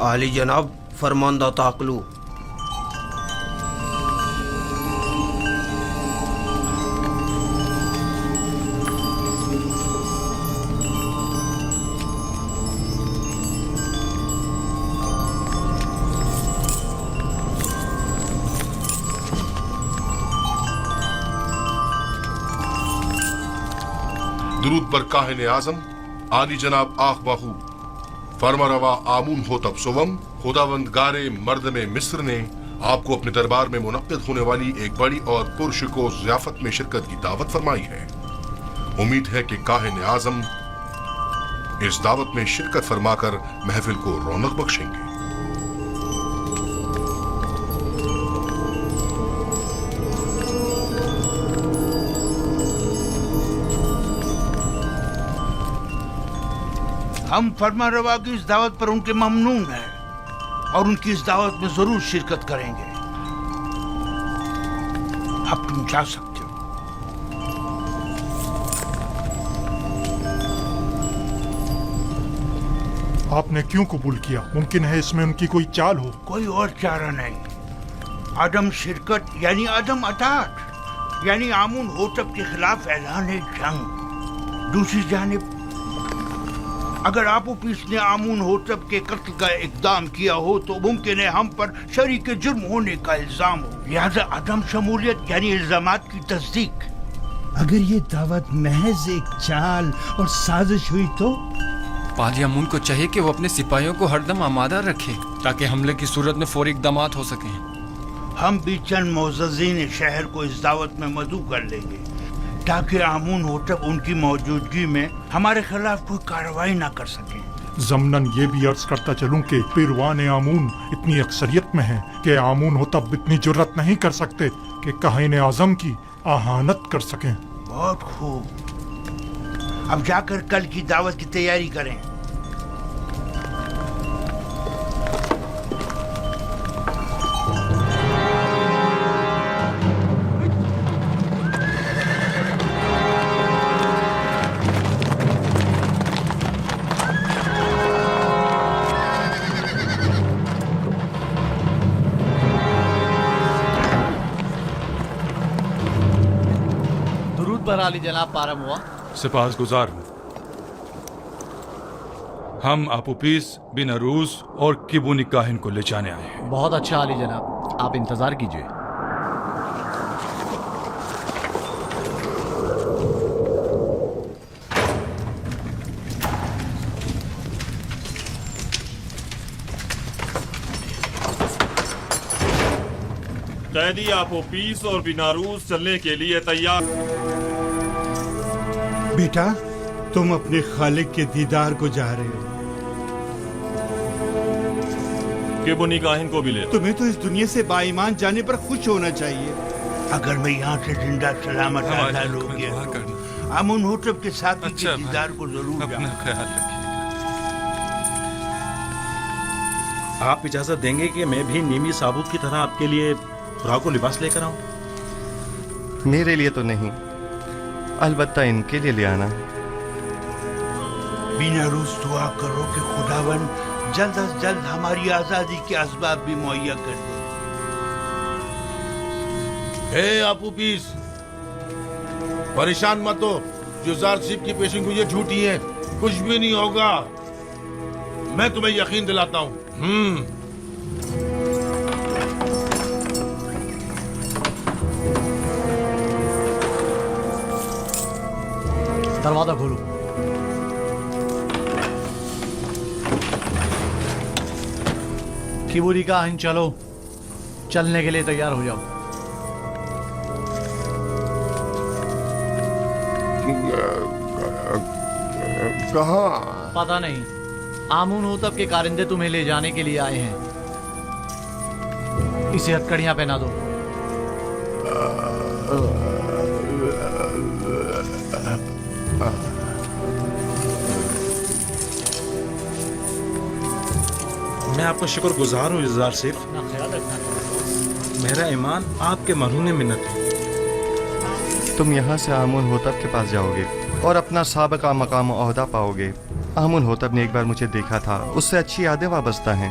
عالی جناب فرماندہ تاقلو. درود بر کاہن اعظم عالی جناب آخ باہو فرما روا آمون ہوتب سوم خداوندگار مردم مصر نے آپ کو اپنے دربار میں منعقد ہونے والی ایک بڑی اور پرشکوہ ضیافت میں شرکت کی دعوت فرمائی ہے. امید ہے کہ کاہن اعظم اس دعوت میں شرکت فرما کر محفل کو رونق بخشیں گے. ہم فرما روا کی اس دعوت پر ان کے ممنون ہیں اور ان کی اس دعوت میں ضرور شرکت کریں گے. اب تم جا سکتے ہو. آپ نے کیوں قبول کیا؟ ممکن ہے اس میں ان کی کوئی چال ہو. کوئی اور چارہ نہیں. عدم شرکت یعنی عدم اطاعت، یعنی آمون ہوتب کے خلاف اعلان جنگ. دوسری جانب اگر آپوپیس نے آمون ہوتب کے قتل کا اقدام کیا ہو تو ممکن ہے ہم پر شریک جرم ہونے کا الزام ہو. لہذا عدم شمولیت یعنی الزامات کی تصدیق. اگر یہ دعوت محض ایک چال اور سازش ہوئی تو پالی امون کو چاہیے کہ وہ اپنے سپاہیوں کو ہر دم آمادہ رکھے تاکہ حملے کی صورت میں فوری اقدامات ہو سکیں. ہم بھی چند معززین شہر کو اس دعوت میں مدعو کر لیں گے تاکہ آمون ہوتب ان کی موجودگی میں ہمارے خلاف کوئی کارروائی نہ کر سکیں. ضمناً یہ بھی عرض کرتا چلوں کہ پیروان آمون اتنی اکثریت میں ہیں کہ آمون ہوتب اتنی جرت نہیں کر سکتے کہ کاہن اعظم کی اہانت کر سکیں. بہت خوب. اب جا کر کل کی دعوت کی تیاری کریں. عالی جناب پارم ہوا. سپاس گزار ہوں. ہم آپوپیس بن عروس اور کیبونی کاہن کو لے جانے آئے ہیں. بہت اچھا عالی جناب، آپ انتظار کیجیے. قیدی آپوپیس اور بناروس چلنے کے لیے تیار. بیٹا تم اپنے خالق کے دیدار کو جا رہے ہو. کیبونی کاہن کو بھی لے. تمہیں تو اس دنیا سے با ایمان جانے پر خوش ہونا چاہیے. اگر میں یہاں سے زندہ سلامت آزاد ہو گیا آمون ہوتب کے ساتھی کے دیدار کو ضرور اپنا خیال رکھیے. آپ اجازت دیں گے کہ میں بھی نیمی ثابوت کی طرح آپ کے لیے فراق و لباس لے کر آؤں؟ میرے لیے تو نہیں، البتہ ان کے لیے لے آنا. بناروس دعا کرو کہ خداوند جلد از جلد ہماری آزادی کے اسباب بھی مہیا کر دے. اے آپوپیس پریشان مت ہو. جو زارسیب کی پیشن گوئیاں جھوٹی ہیں، کچھ بھی نہیں ہوگا. میں تمہیں یقین دلاتا ہوں. دروازہ کھولو. کیبونی کاہن چلو، چلنے کے لیے تیار ہو جاؤ. کہاں؟ پتہ نہیں. آمون ہوتب کے کارندے تمہیں لے جانے کے لیے آئے ہیں. اسے ہتھکڑیاں پہنا دو. میں آپ کا شکر گزار ہوں اظہار صرف. اپنا خیال رکھنا. میرا ایمان آپ کے مرہون منت ہے. تم یہاں سے آمون ہوتب کے پاس جاؤ گے اور اپنا سابقہ مقام و عہدہ پاؤ گے. آمون ہوتب نے ایک بار مجھے دیکھا تھا، اس سے اچھی یادیں وابستہ ہیں.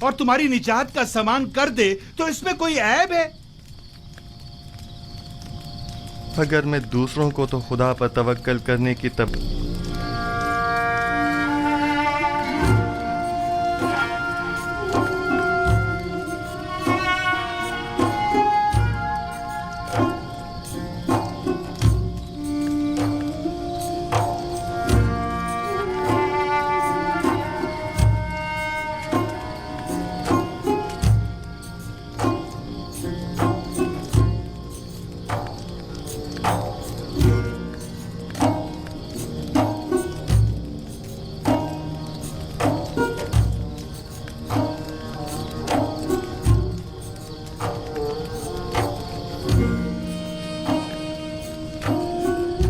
اور تمہاری نجات کا سامان کر دے تو اس میں کوئی عیب ہے؟ اگر میں دوسروں کو تو خدا پر توکل کرنے کی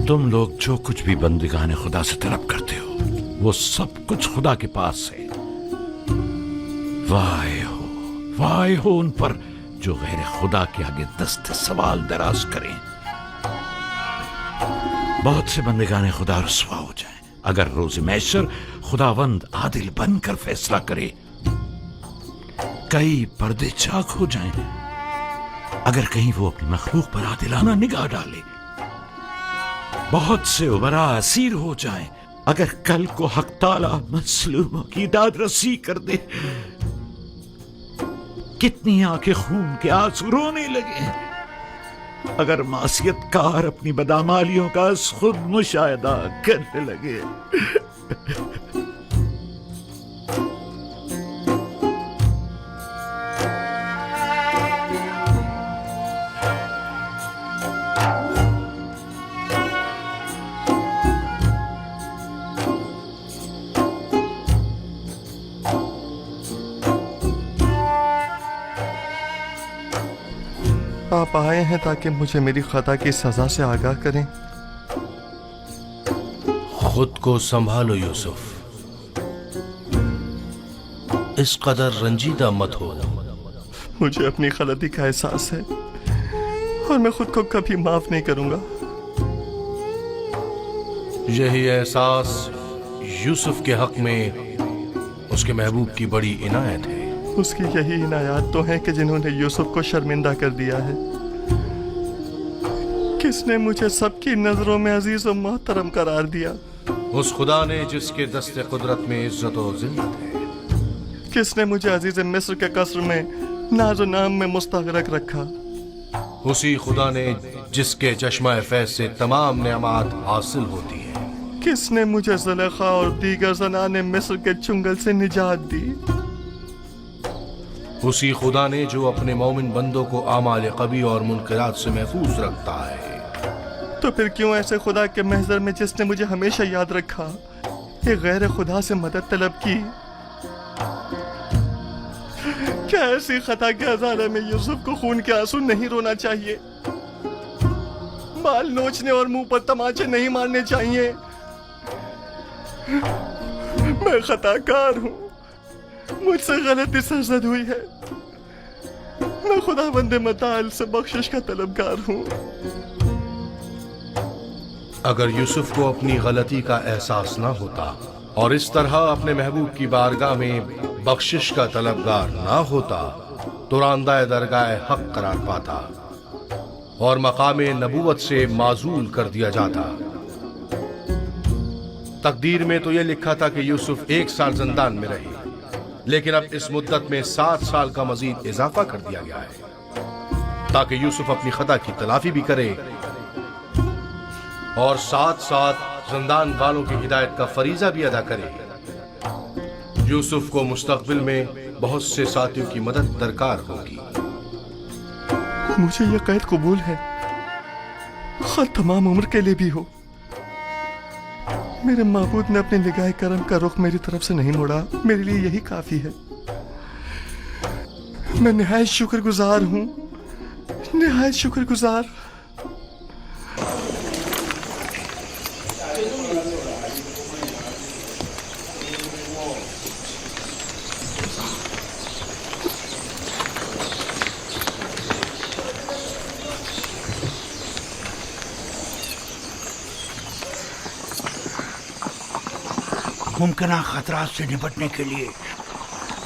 تم لوگ جو کچھ بھی بندگان خدا سے طلب کرتے ہو وہ سب کچھ خدا کے پاس ہے. وائے ہو ان پر جو غیر خدا کے آگے دست سوال دراز کریں. بہت سے بندگان خدا رسوا ہو جائیں اگر روز محشر خداوند عادل بن کر فیصلہ کرے. کئی پردے چاک ہو جائیں اگر کہیں وہ اپنی مخلوق پر عادلانہ نگاہ ڈالے. بہت سے عبرا اسیر ہو جائیں اگر کل کو حق تعالی مظلوموں کی داد رسی کر دے. کتنی آنکھیں خون کے آنسو رونے لگے اگر معصیت کار اپنی بدعمالیوں کا از خود مشاہدہ کرنے لگے. آپ آئے ہیں تاکہ مجھے میری خطا کی سزا سے آگاہ کریں. خود کو سنبھالو یوسف، اس قدر رنجیدہ مت ہو. مجھے اپنی غلطی کا احساس ہے اور میں خود کو کبھی معاف نہیں کروں گا. یہی احساس یوسف کے حق میں اس کے محبوب کی بڑی عنایت ہے. اس کی یہی عنایات تو ہیں کہ جنہوں نے یوسف کو شرمندہ کر دیا ہے. کس نے مجھے سب کی نظروں میں عزیز و محترم قرار دیا؟ اس خدا نے جس کے دست قدرت میں عزت و ذلت ہے. کس نے مجھے عزیز مصر کے قصر میں ناز و نام میں مستغرق رکھا؟ اسی خدا نے جس کے چشمہ فیض سے تمام نعمات حاصل ہوتی ہے. کس نے مجھے زلیخا اور دیگر زنان مصر کے چنگل سے نجات دی؟ اسی خدا نے جو اپنے مومن بندوں کو اعمال قبیح اور منکرات سے محفوظ رکھتا ہے. تو پھر کیوں ایسے خدا کے محضر میں جس نے مجھے ہمیشہ یاد رکھا ایک غیر خدا سے مدد طلب کی؟ کیا ایسی خطا کے ازالے میں یوسف کو خون کے آنسو نہیں رونا چاہیے؟ بال نوچنے اور منہ پر تماچے نہیں مارنے چاہیے؟ میں خطا کار ہوں، مجھ سے غلطی سرزد ہوئی ہے. میں خدا بند متعال سے بخشش کا طلبگار ہوں. اگر یوسف کو اپنی غلطی کا احساس نہ ہوتا اور اس طرح اپنے محبوب کی بارگاہ میں بخشش کا طلبگار نہ ہوتا تو راندہ درگاہ حق قرار پاتا اور مقام نبوت سے معزول کر دیا جاتا. تقدیر میں تو یہ لکھا تھا کہ یوسف 1 سال زندان میں رہے، لیکن اب اس مدت میں 7 سال کا مزید اضافہ کر دیا گیا ہے تاکہ یوسف اپنی خطا کی تلافی بھی کرے اور ساتھ ساتھ زندان والوں کی ہدایت کا فریضہ بھی ادا کرے. یوسف کو مستقبل میں بہت سے ساتھیوں کی مدد درکار ہوگی. مجھے یہ قید قبول ہے، خود تمام عمر کے لیے بھی ہو. میرے معبود نے اپنے نگاہ کرم کا رخ میری طرف سے نہیں موڑا، میرے لیے یہی کافی ہے. میں نہایت شکر گزار ہوں، نہایت شکر گزار. ممکنہ خطرات سے نپٹنے کے لیے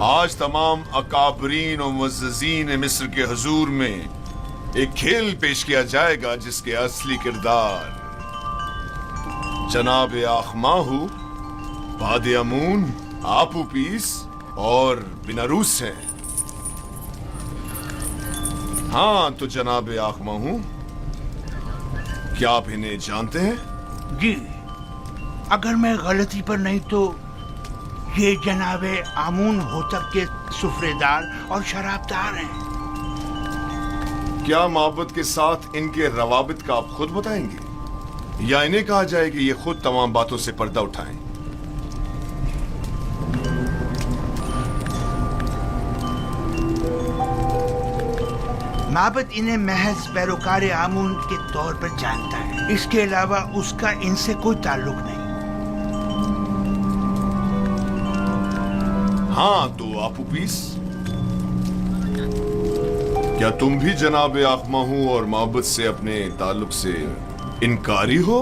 آج تمام اکابرین و معززین مصر کے حضور میں ایک کھیل پیش کیا جائے گا جس کے اصلی کردار جناب آخماہو، پاد امون، آپوپیس اور بیناروس ہیں۔ ہاں تو جناب آخماہو، کیا آپ انہیں جانتے ہیں؟ جی، اگر میں غلطی پر نہیں تو یہ جناب آمون ہوتب کے سفرے دار اور شراب دار ہیں۔ کیا معبد کے ساتھ ان کے روابط کا آپ خود بتائیں گے یا انہیں کہا جائے کہ یہ خود تمام باتوں سے پردہ اٹھائیں؟ معبد انہیں محض پیروکار آمون کے طور پر جانتا ہے، اس کے علاوہ اس کا ان سے کوئی تعلق نہیں۔ ہاں تو آپوپیس، کیا تم بھی جناب آخماہو اور معبد سے اپنے تعلق سے انکاری ہو؟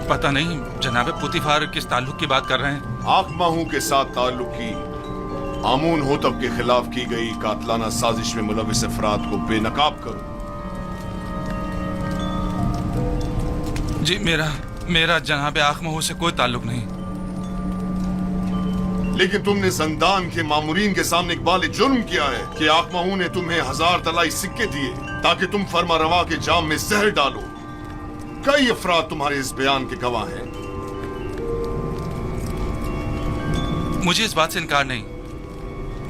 پتہ نہیں جناب پوتیفار کس تعلق کی بات کر رہے ہیں؟ آخماہو کے ساتھ تعلق کی آمون ہوتب کے خلاف کی گئی قاتلانہ سازش میں ملوث افراد کو بے نقاب کرو۔ جی میرا جناب آخماہو سے کوئی تعلق نہیں۔ لیکن تم نے زندان کے مامورین کے سامنے اقبال جرم کیا ہے کہ آخماہو نے تمہیں 1000 طلائی سکے دیے تاکہ تم فرما روا کے جام میں زہر ڈالو۔ کئی افراد تمہارے اس بیان کے گواہ ہیں۔ مجھے اس بات سے انکار نہیں،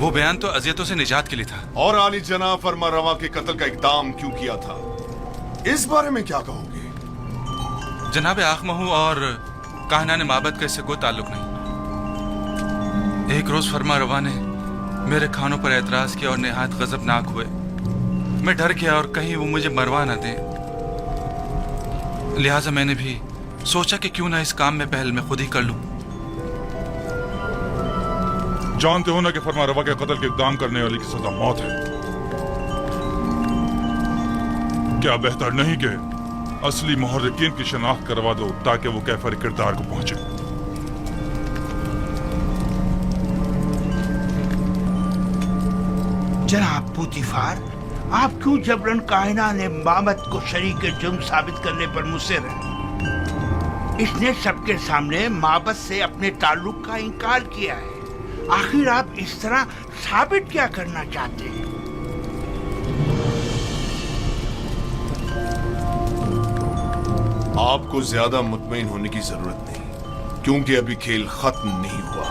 وہ بیان تو اذیتوں سے نجات کے لیے تھا۔ اور عالی جناب فرما روا کے قتل کا اقدام کیوں کیا تھا، اس بارے میں کیا کہو گے؟ جناب آخماہو اور کاہنان معبد کا اس سے کوئی تعلق نہیں۔ ایک روز فرما روا نے میرے کھانوں پر اعتراض کیا اور نہایت غضبناک ہوئے۔ میں ڈر گیا اور کہیں وہ مجھے مروا نہ دیں، لہٰذا میں نے بھی سوچا کہ کیوں نہ اس کام میں پہل میں خود ہی کر لوں۔ جانتے ہو نا کہ فرما روا کے قتل کے اقدام کرنے والی کی سزا موت ہے۔ کیا بہتر نہیں کہ اصلی محرکین کی شناخت کروا دو تاکہ وہ کیفر کردار کو پہنچے؟ جناب پوتیفار، آپ کیوں جبرن کاہنان معبد کو شریک جرم ثابت کرنے پر مصر ہیں؟ اس نے سب کے سامنے معبد سے اپنے تعلق کا انکار کیا ہے۔ آخر آپ اس طرح ثابت کیا کرنا چاہتے ہیں؟ آپ کو زیادہ مطمئن ہونے کی ضرورت نہیں، کیونکہ ابھی کھیل ختم نہیں ہوا۔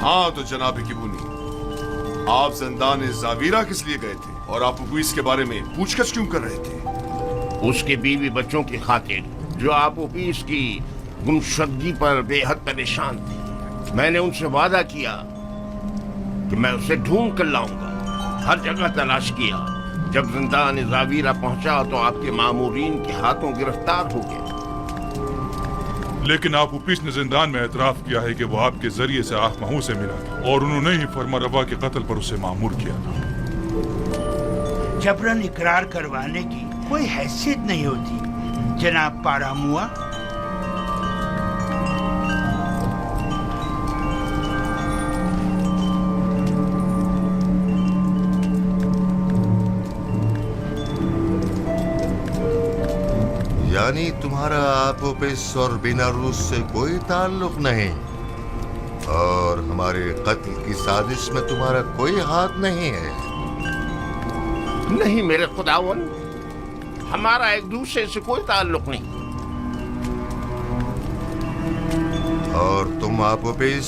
ہاں تو جناب کبونی، آپ زندان زاویرہ کس لیے گئے تھے اور آپ اوپیس کے بارے میں پوچھ گچھ کیوں کر رہے تھے؟ اس کے بیوی بچوں کی خاطر جو آپ اوپیس کی گمشدگی پر بے حد پریشان تھی۔ میں نے ان سے وعدہ کیا کہ میں اسے ڈھونڈ کر لاؤں گا، ہر جگہ تلاش کیا۔ جب زندان زاویرہ پہنچا تو آپ کے مامورین کے ہاتھوں گرفتار ہو گیا۔ لیکن آپ اوپیس نے زندان میں اعتراف کیا ہے کہ وہ آپ کے ذریعے سے آخماہو سے ملا تھا اور انہوں نے ہی فرما روا کے قتل پر اسے مامور کیا تھا۔ جبرن اقرار کروانے کی کوئی حیثیت نہیں ہوتی جناب پاراموا۔ یعنی تمہارا آپوپس اور بیناروس سے کوئی تعلق نہیں، اور ہمارے قتل کی سازش میں تمہارا کوئی ہاتھ نہیں ہے؟ نہیں میرے خداون، ہمارا ایک دوسرے سے کوئی تعلق نہیں۔ اور تم آپوپس،